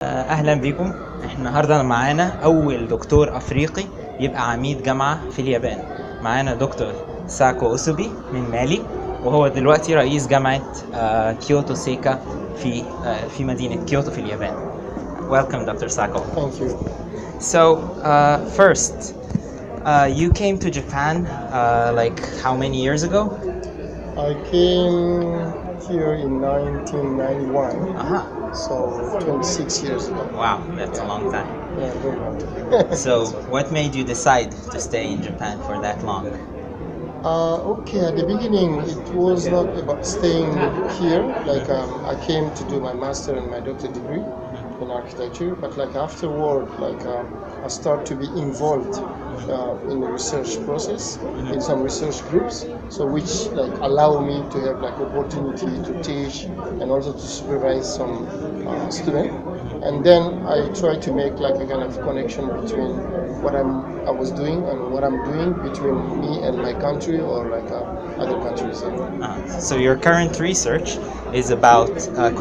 اهلا بكم. احنا النهارده معانا اول دكتور افريقي يبقى عميد جامعه في اليابان. معانا دكتور ساكو اوسوبي من مالي، وهو دلوقتي رئيس جامعه كيوتو سيكا في مدينه كيوتو في اليابان. Welcome, Dr. Sacko. Thank you. So, first, you came to Japan like how many years ago? I came here in 1991, so 26 years ago. Wow, that's a long time. Yeah, very long time. So, what made you decide to stay in Japan for that long? Okay, at the beginning it was not about staying here. Like I came to do my master and my doctorate degree in architecture, but like afterward, I start to be involved in the research process in some research groups, so which like allow me to have like opportunity to teach and also to supervise some student. And then I try to make like a kind of connection between what I was doing and what I'm doing between me and my country or like other countries. So your current research is about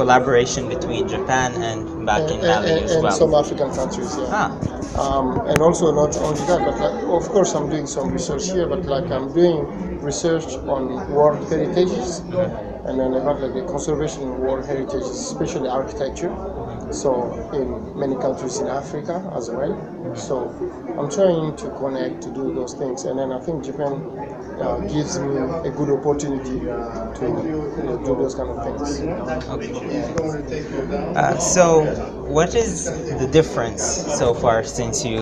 collaboration between Japan and back in Mali as well. And some African countries, yeah. And also not only that, but like, of course I'm doing some research here, but like I'm doing research on world heritages, and then about like the conservation of world heritages, especially architecture. So in many countries in Africa as well. So I'm trying to connect to do those things, and then I think Japan gives me a good opportunity to do those kind of things. Okay. So what is the difference so far since you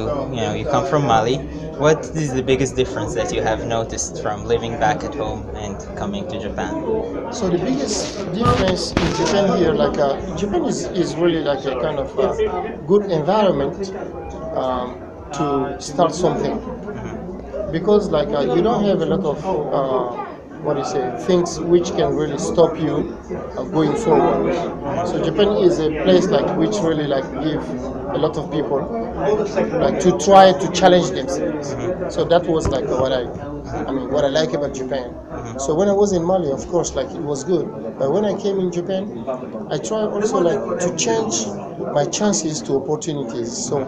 come from Mali? What is the biggest difference that you have noticed from living back at home and coming to Japan? So the biggest difference in Japan here, Japan is really like a kind of good environment to start something, because you don't have a lot of things which can really stop you going forward. So Japan is a place which really give a lot of people to try to challenge themselves. So that was what I like about Japan. So when I was in Mali, of course, it was good. But when I came in Japan, I try also to change my chances to opportunities. So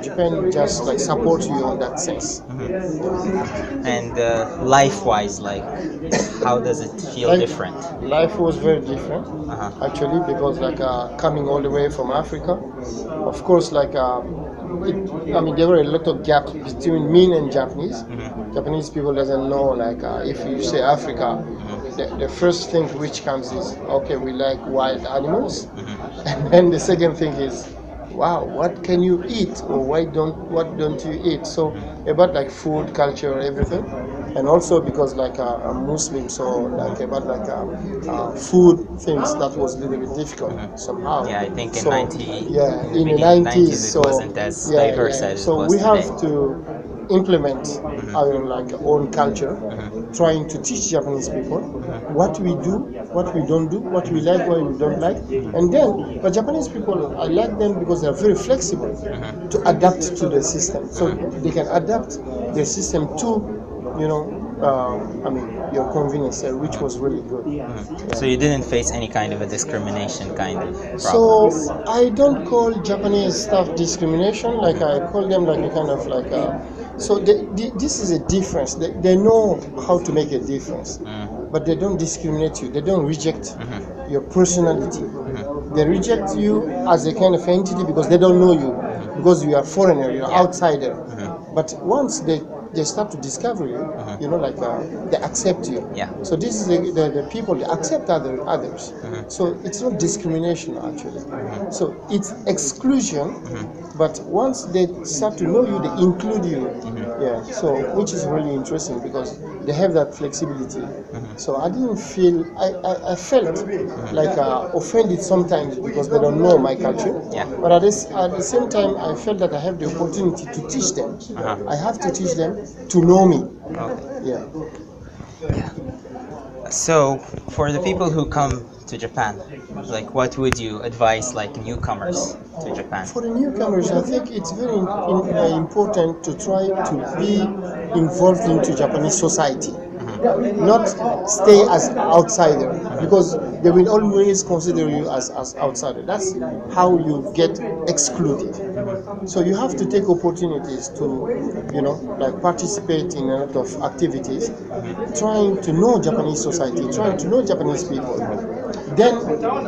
Japan just supports you on that sense. And life-wise, how does it feel different? Life was very different, actually, because coming all the way from Africa, of course, there were a lot of gaps between me and Japanese. Japanese people doesn't know, if you say Africa, the first thing which comes is, okay, we like wild animals, and then the second thing is, wow, what can you eat, or what don't you eat? So about food, culture, everything, and also because I'm Muslim, so food things that was a little bit difficult somehow. Yeah, I think in in the 90s, it wasn't as diverse as it was we today. have to implement our own culture, trying to teach Japanese people what we do, what we don't do, what we like, what we don't like, and then, but Japanese people, I like them because they're very flexible to adapt to the system, so they can adapt their system to, your convenience, which was really good. So you didn't face any kind of a discrimination kind of problem? So I don't call Japanese stuff discrimination, I call them a kind of so this is a difference. They know how to make a difference, but they don't discriminate you. They don't reject your personality. They reject you as a kind of entity because they don't know you, because you are foreigner, you're outsider. But once they start to discover you, they accept you. So this is the people, they accept others. So it's not discrimination actually. So it's exclusion, but once they start to know you, they include you. So which is really interesting because they have that flexibility. So I didn't feel, I felt offended sometimes because they don't know my culture. But at the same time, I felt that I have the opportunity to teach them. I have to teach them to know me. So for the people who come to Japan, what would you advise newcomers to Japan? For the newcomers, I think it's very important to try to be involved into Japanese society. not stay as outsider, because they will always consider you as outsider. That's how you get excluded. So you have to take opportunities to, like participate in a lot of activities, trying to know Japanese society, trying to know Japanese people. Then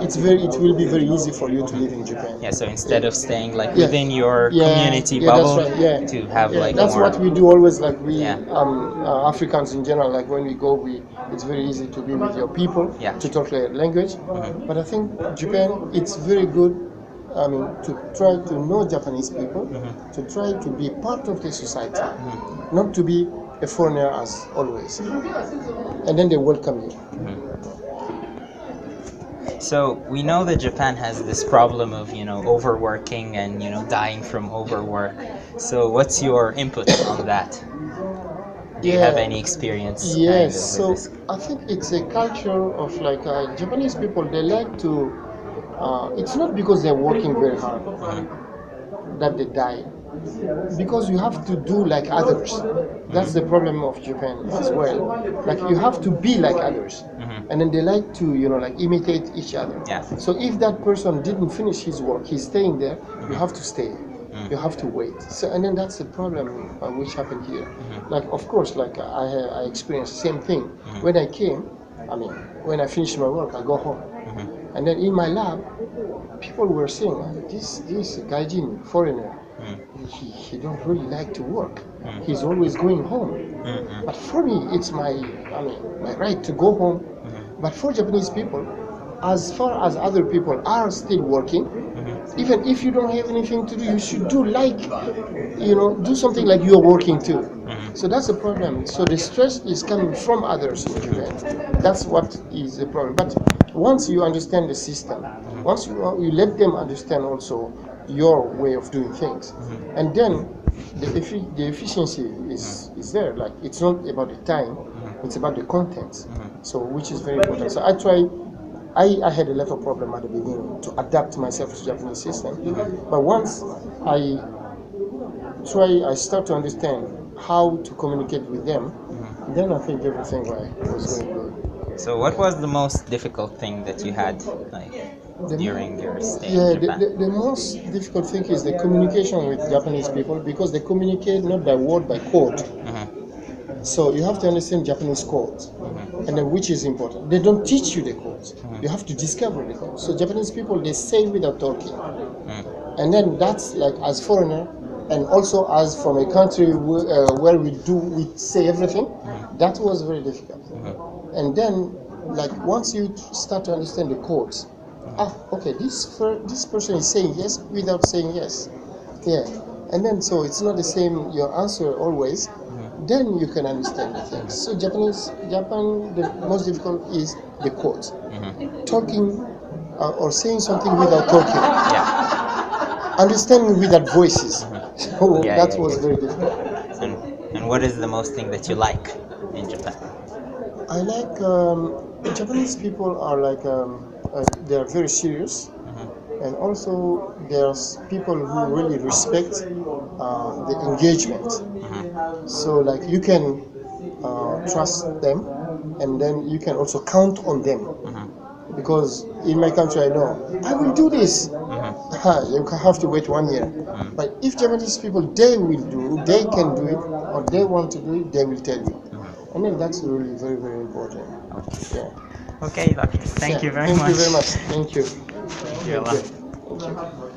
it will be very easy for you to live in Japan. Yeah, so instead of staying like within your community that's bubble, right, to have like that's more. what we do always, like we Africans in general, like when we go, it's very easy to be with your people, to talk their language. But I think Japan, it's very good, to try to know Japanese people, to try to be part of the society, not to be a foreigner as always, and then they welcome you. So we know that Japan has this problem of, overworking and, dying from overwork. So what's your input on that? Do you have any experience? Yes, kind of so I think it's a culture of like Japanese people, they like to, it's not because they're working very hard that they die. Because you have to do like others. That's the problem of Japan as well. Like you have to be like others, and then they like to, like imitate each other. Yeah. So if that person didn't finish his work, he's staying there. You have to stay. You have to wait. So and then that's the problem which happened here. Like of course, like I experienced the same thing when I came. When I finished my work, I go home, and then in my lab, people were saying, this gaijin foreigner. He don't really like to work. He's always going home. But for me, it's my right to go home. But for Japanese people, as far as other people are still working, even if you don't have anything to do, you should do do something like you're working too. So that's the problem. So the stress is coming from others in Japan. That's what is the problem. But once you understand the system, once you let them understand also your way of doing things, and then the efficiency is there. Like it's not about the time, it's about the contents. So which is very important. So I had a lot of problem at the beginning to adapt myself to Japanese system, but once I start to understand how to communicate with them, then I think everything was going good. So what was the most difficult thing that you had during your stay in Japan? The most difficult thing is the communication with Japanese people, because they communicate not by word, by code. So you have to understand Japanese codes, and then which is important. They don't teach you the codes. You have to discover the codes. So Japanese people, they say without talking. And then that's like as foreigner, and also as from a country where we say everything, that was very difficult. And then like once you start to understand the codes, okay, this person is saying yes without saying yes. Yeah. And then so it's not the same your answer always. Then you can understand the things. So Japan, the most difficult is the codes. Talking or saying something without talking. Understanding without voices. So that was very difficult. And what is the most thing that you like in Japan? I like Japanese people are like they are very serious, and also there's people who really respect the engagement. So like you can trust them, and then you can also count on them. Because in my country I know I will do this. You have to wait 1 year. But if Japanese people, they can do it, or they want to do it, they will tell you. And then that's really very, very important. Okay, thank you very much. Thank you very much. Thank you. Thank you.